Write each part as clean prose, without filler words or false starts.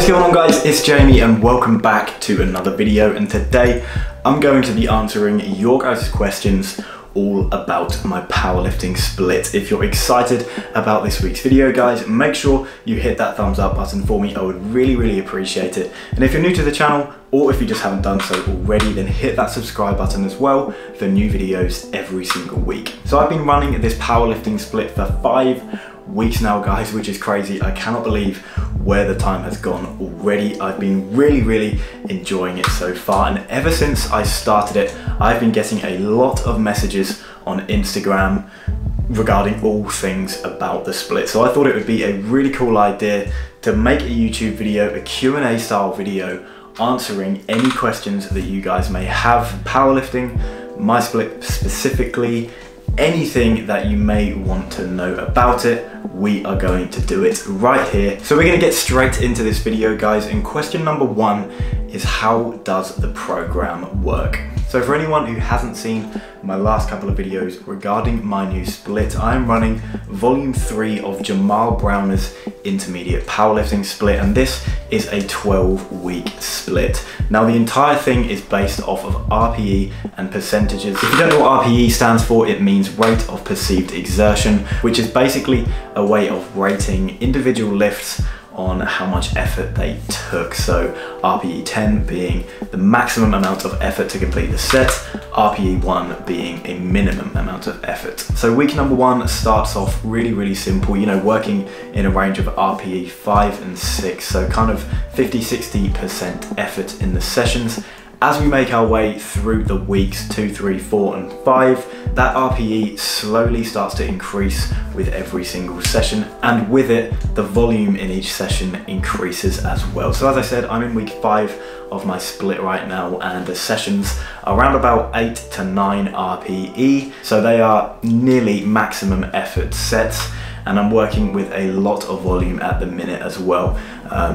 going on, guys? It's Jamie and welcome back to another video, and today I'm going to be answering your guys' questions all about my powerlifting split. If you're excited about this week's video, guys, make sure you hit that thumbs up button for me. I would really appreciate it. And if you're new to the channel, or if you just haven't done so already, then hit that subscribe button as well for new videos every single week. So I've been running this powerlifting split for 5 weeks now, guys, which is crazy. I cannot believe where the time has gone already. I've been really enjoying it so far, and ever since I started it, I've been getting a lot of messages on Instagram regarding all things about the split. So I thought it would be a really cool idea to make a YouTube video, a Q&A style video, answering any questions that you guys may have. Powerlifting, my split specifically, anything that you may want to know about it, we are going to do it right here. So we're going to get straight into this video, guys, and question number 1 is, how does the program work? So for anyone who hasn't seen my last couple of videos regarding my new split, I'm running volume 3 of Jamal Browner's intermediate powerlifting split, and this is a 12-week split. Now the entire thing is based off of RPE and percentages. If you don't know what RPE stands for, it means rate of perceived exertion, which is basically a way of rating individual lifts on how much effort they took. So RPE 10 being the maximum amount of effort to complete the set, RPE 1 being a minimum amount of effort. So week number 1 starts off really simple, you know, working in a range of RPE 5 and 6, so kind of 50-60% effort in the sessions. As we make our way through the weeks 2, 3, 4 and 5, that RPE slowly starts to increase with every single session, and with it, the volume in each session increases as well. So as I said, I'm in week 5 of my split right now, and the sessions are around about 8 to 9 RPE, so they are nearly maximum effort sets. And I'm working with a lot of volume at the minute as well,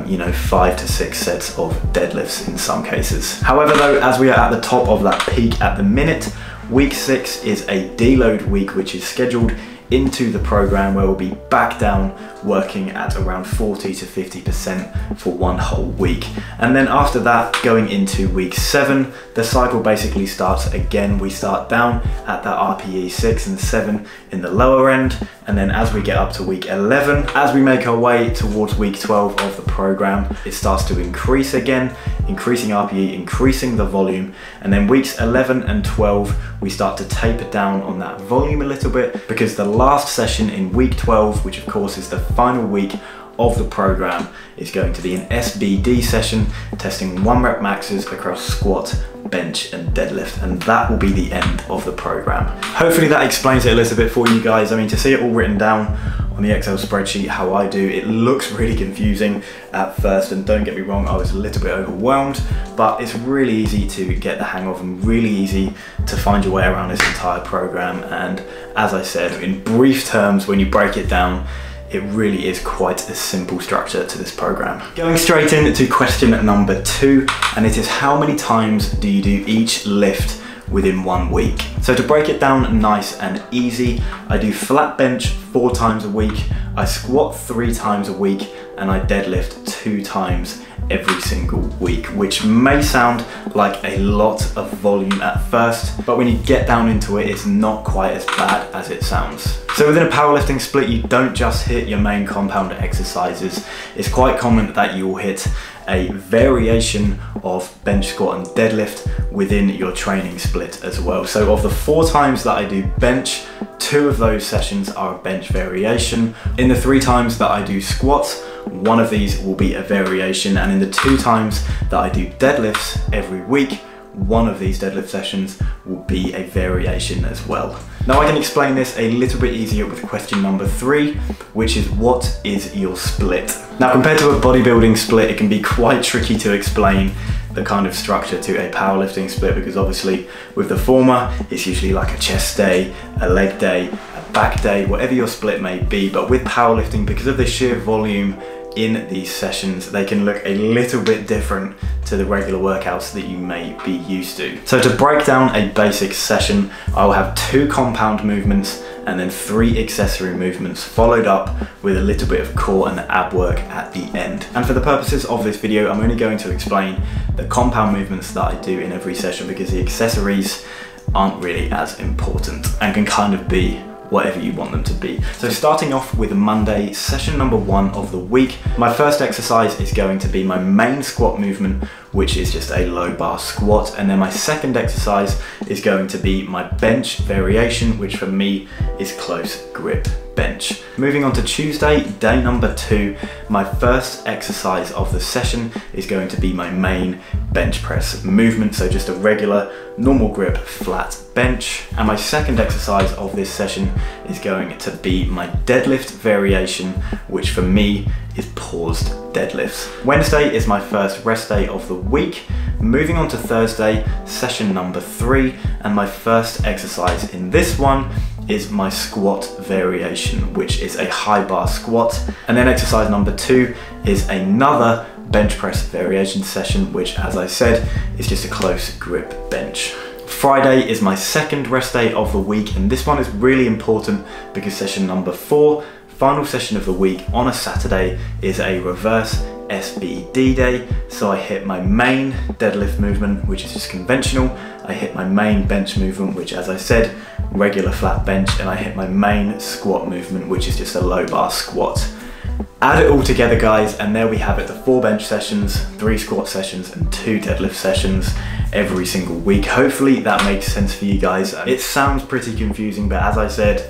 you know, 5 to 6 sets of deadlifts in some cases. However though, as we are at the top of that peak at the minute, week 6 is a deload week, which is scheduled into the program, where we'll be back down working at around 40 to 50% for one whole week. And then after that, going into week 7, the cycle basically starts again. We start down at that RPE 6 and 7 in the lower end, and then as we get up to week 11, as we make our way towards week 12 of the program, it starts to increase again, increasing RPE, increasing the volume, and then weeks 11 and 12, we start to taper down on that volume a little bit, because the last session in week 12, which of course is the final week of the program, is going to be an SBD session, testing 1 rep maxes across squat, bench and deadlift, and that will be the end of the program. Hopefully that explains it a little bit for you guys. I mean, to see it all written down on the Excel spreadsheet how I do, it looks really confusing at first, and don't get me wrong, I was a little bit overwhelmed, but it's really easy to get the hang of and really easy to find your way around this entire program. And as I said, in brief terms, when you break it down, it really is quite a simple structure to this program. Going straight into question number 2, and it is, how many times do you do each lift within 1 week? So to break it down nice and easy, I do flat bench 4 times a week, I squat 3 times a week, and I deadlift 2 times every single week, which may sound like a lot of volume at first, but when you get down into it, it's not quite as bad as it sounds. So within a powerlifting split, you don't just hit your main compound exercises. It's quite common that you will hit a variation of bench, squat and deadlift within your training split as well. So of the 4 times that I do bench, 2 of those sessions are a bench variation. In the 3 times that I do squats, 1 of these will be a variation, and in the 2 times that I do deadlifts every week, 1 of these deadlift sessions will be a variation as well. Now I can explain this a little bit easier with question number 3, which is, what is your split? Now compared to a bodybuilding split, it can be quite tricky to explain the kind of structure to a powerlifting split, because obviously with the former, it's usually like a chest day, a leg day, a back day, whatever your split may be. But with powerlifting, because of the sheer volume in these sessions, they can look a little bit different to the regular workouts that you may be used to. So to break down a basic session, I will have 2 compound movements and then 3 accessory movements, followed up with a little bit of core and ab work at the end. And for the purposes of this video, I'm only going to explain the compound movements that I do in every session, because the accessories aren't really as important and can kind of be whatever you want them to be. So starting off with Monday, session number 1 of the week, my first exercise is going to be my main squat movement, which is just a low bar squat. And then my second exercise is going to be my bench variation, which for me is close grip bench. Moving on to Tuesday, day number 2, my first exercise of the session is going to be my main bench press movement. So just a regular, normal grip, flat bench. And my second exercise of this session is going to be my deadlift variation, which for me is paused deadlifts. Wednesday is my first rest day of the week. Moving on to Thursday, session number 3, and my first exercise in this one is my squat variation, which is a high bar squat. And then exercise number 2 is another bench press variation session, which, as I said, is just a close grip bench. Friday is my second rest day of the week, and this one is really important because session number 4, final session of the week on a Saturday, is a reverse SBD day. So I hit my main deadlift movement, which is just conventional. I hit my main bench movement, which, as I said, regular flat bench, and I hit my main squat movement, which is just a low bar squat. Add it all together, guys, and there we have it, the 4 bench sessions, 3 squat sessions, and 2 deadlift sessions every single week. Hopefully that makes sense for you guys. It sounds pretty confusing, but as I said,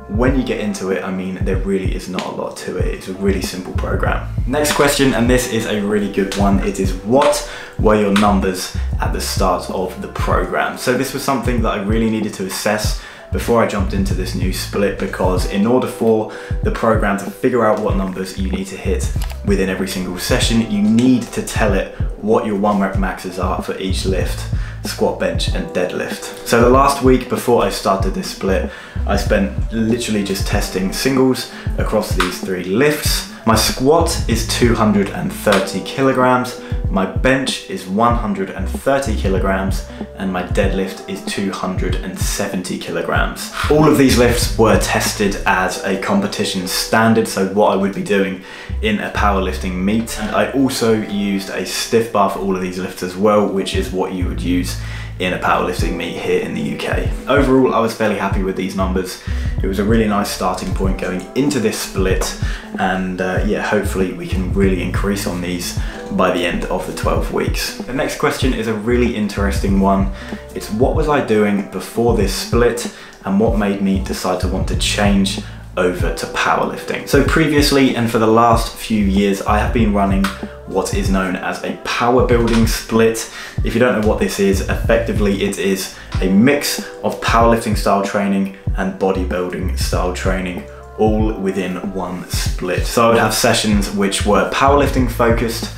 when you get into it, I mean, there really is not a lot to it. It's a really simple program. Next question, and this is a really good one. It is, what were your numbers at the start of the program? So this was something that I really needed to assess before I jumped into this new split, because in order for the program to figure out what numbers you need to hit within every single session, you need to tell it what your 1 rep maxes are for each lift, squat, bench, and deadlift. So the last week before I started this split, I spent literally just testing singles across these 3 lifts. My squat is 230 kilograms, my bench is 130 kilograms, and my deadlift is 270 kilograms. All of these lifts were tested as a competition standard, so what I would be doing in a powerlifting meet. And I also used a stiff bar for all of these lifts as well, which is what you would use in a powerlifting meet here in the UK. Overall, I was fairly happy with these numbers. It was a really nice starting point going into this split, and yeah, hopefully we can really increase on these by the end of the 12 weeks. The next question is a really interesting one. It's, what was I doing before this split, and what made me decide to want to change over to powerlifting? So previously, and for the last few years, I have been running what is known as a power building split. If you don't know what this is, effectively it is a mix of powerlifting style training and bodybuilding style training, all within one split. So I would have sessions which were powerlifting focused,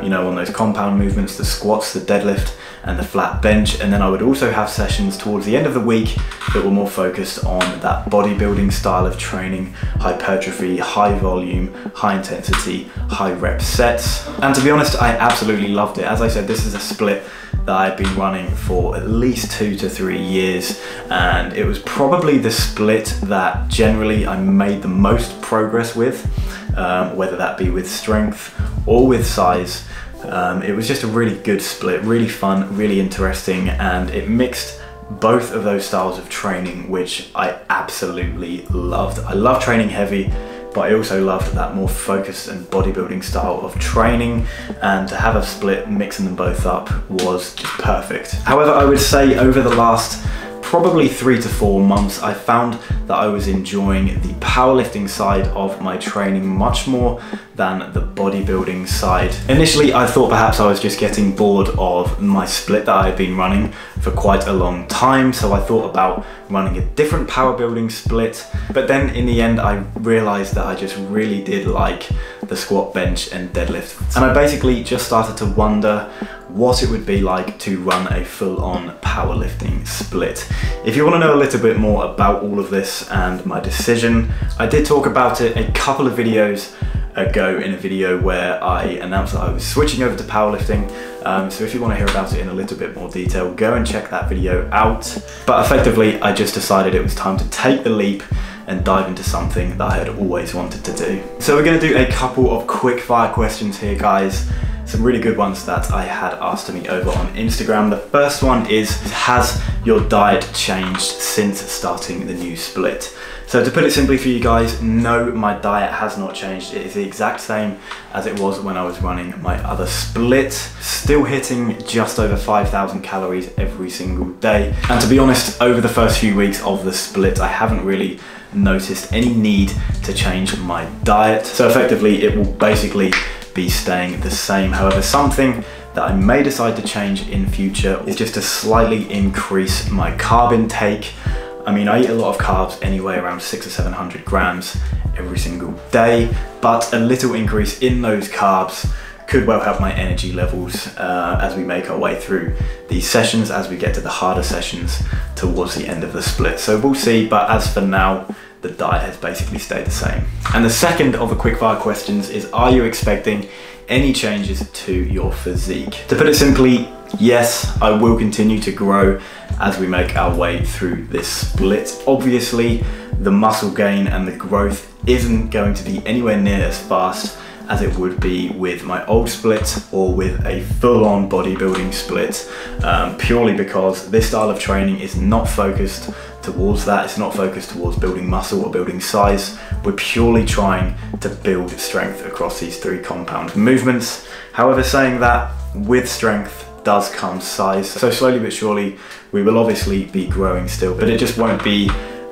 you know, on those compound movements, the squats, the deadlift, and the flat bench. And then I would also have sessions towards the end of the week that were more focused on that bodybuilding style of training, hypertrophy, high volume, high intensity, high rep sets. And to be honest, I absolutely loved it. As I said, this is a split that I've been running for at least 2 to 3 years, and it was probably the split that generally I made the most progress with, whether that be with strength or with size. It was just a really good split, really fun, really interesting, and it mixed both of those styles of training, which I absolutely loved. I love training heavy, but I also loved that more focused and bodybuilding style of training, and to have a split mixing them both up was just perfect. However, I would say over the last probably 3 to 4 months, I found that I was enjoying the powerlifting side of my training much more than the bodybuilding side. Initially, I thought perhaps I was just getting bored of my split that I had been running for quite a long time, so I thought about running a different power building split. But then in the end, I realized that I just really did like the squat, bench, and deadlift. And I basically just started to wonder what it would be like to run a full-on powerlifting split. If you want to know a little bit more about all of this and my decision, I did talk about it a couple of videos ago in a video where I announced that I was switching over to powerlifting. So if you want to hear about it in a little bit more detail, go and check that video out. But effectively, I just decided it was time to take the leap and dive into something that I had always wanted to do. So we're going to do a couple of quick fire questions here, guys. Some really good ones that I had asked of me over on Instagram. The first one is, has your diet changed since starting the new split? So to put it simply for you guys, no, my diet has not changed. It is the exact same as it was when I was running my other split. Still hitting just over 5,000 calories every single day. And to be honest, over the first few weeks of the split, I haven't really noticed any need to change my diet. So effectively, it will basically be staying the same. However, something that I may decide to change in future is just to slightly increase my carb intake. I mean, I eat a lot of carbs anyway, around 600 or 700 grams every single day, but a little increase in those carbs could well help my energy levels as we make our way through these sessions, as we get to the harder sessions towards the end of the split. So we'll see, but as for now, the diet has basically stayed the same. And the second of the quickfire questions is, are you expecting any changes to your physique? To put it simply, yes, I will continue to grow as we make our way through this split. Obviously, the muscle gain and the growth isn't going to be anywhere near as fast as it would be with my old split or with a full-on bodybuilding split, purely because this style of training is not focused towards that. It's not focused towards building muscle or building size. We're purely trying to build strength across these three compound movements. However, saying that, with strength does come size. So slowly but surely, we will obviously be growing still, but it just won't be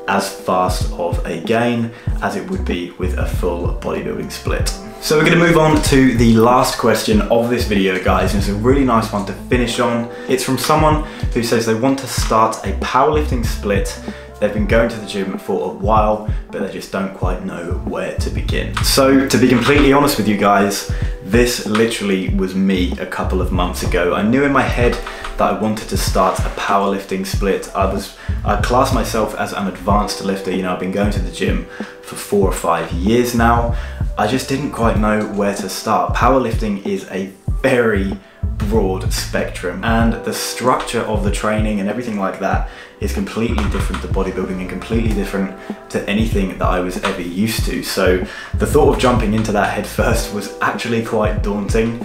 as fast of a gain as it would be with a full bodybuilding split. So we're going to move on to the last question of this video, guys, and it's a really nice one to finish on. It's from someone who says they want to start a powerlifting split. They've been going to the gym for a while, but they just don't quite know where to begin. So to be completely honest with you guys, this literally was me a couple of months ago. I knew in my head that I wanted to start a powerlifting split. I class myself as an advanced lifter. You know, I've been going to the gym for 4 or 5 years now. I just didn't quite know where to start. Powerlifting is a very broad spectrum, and the structure of the training and everything like that is completely different to bodybuilding and completely different to anything that I was ever used to. So the thought of jumping into that head first was actually quite daunting,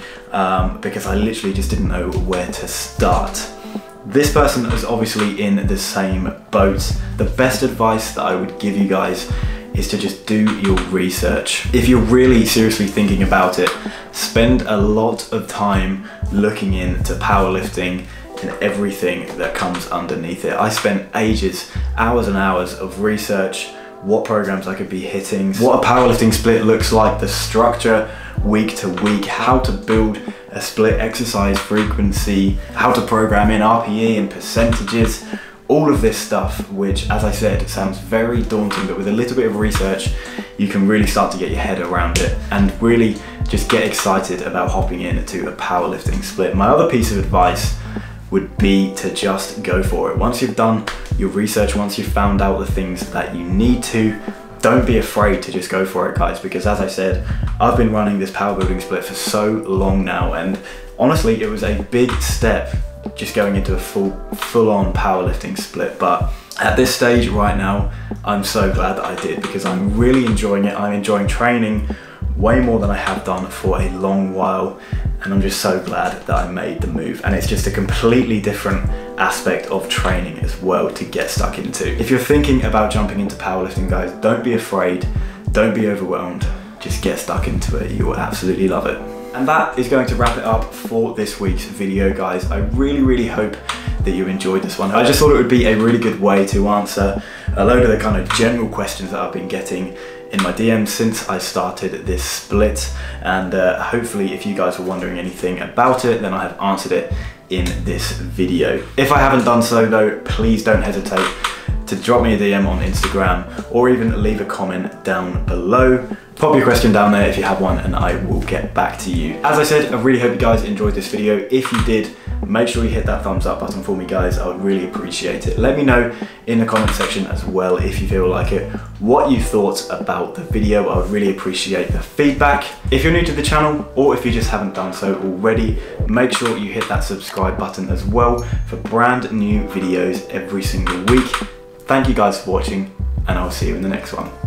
because I literally just didn't know where to start. This person is obviously in the same boat. The best advice that I would give you guys is to just do your research. If you're really seriously thinking about it, spend a lot of time looking into powerlifting and everything that comes underneath it. I spent ages, hours and hours of research, what programs I could be hitting, what a powerlifting split looks like, the structure week to week, how to build a split exercise frequency, how to program in RPE and percentages, all of this stuff, which, as I said, sounds very daunting, but with a little bit of research, you can really start to get your head around it and really just get excited about hopping into a powerlifting split. My other piece of advice would be to just go for it. Once you've done your research, once you've found out the things that you need to, don't be afraid to just go for it, guys, because as I said, I've been running this power building split for so long now, and honestly, it was a big step just going into a full-on powerlifting split. But at this stage right now, I'm so glad that I did, because I'm really enjoying it. I'm enjoying training way more than I have done for a long while, and I'm just so glad that I made the move. And it's just a completely different aspect of training as well to get stuck into. If you're thinking about jumping into powerlifting, guys, don't be afraid, don't be overwhelmed, just get stuck into it. You will absolutely love it. And that is going to wrap it up for this week's video, guys. I really hope that you enjoyed this one. I just thought it would be a really good way to answer a load of the kind of general questions that I've been getting in my DMs since I started this split, and hopefully if you guys were wondering anything about it, then I have answered it in this video. If I haven't done so though, please don't hesitate to drop me a DM on Instagram or even leave a comment down below. Pop your question down there if you have one and I will get back to you. As I said, I really hope you guys enjoyed this video. If you did, make sure you hit that thumbs up button for me, guys. I would really appreciate it. Let me know in the comment section as well, if you feel like it, what you thought about the video. I would really appreciate the feedback. If you're new to the channel, or if you just haven't done so already, make sure you hit that subscribe button as well for brand new videos every single week. Thank you guys for watching, and I'll see you in the next one.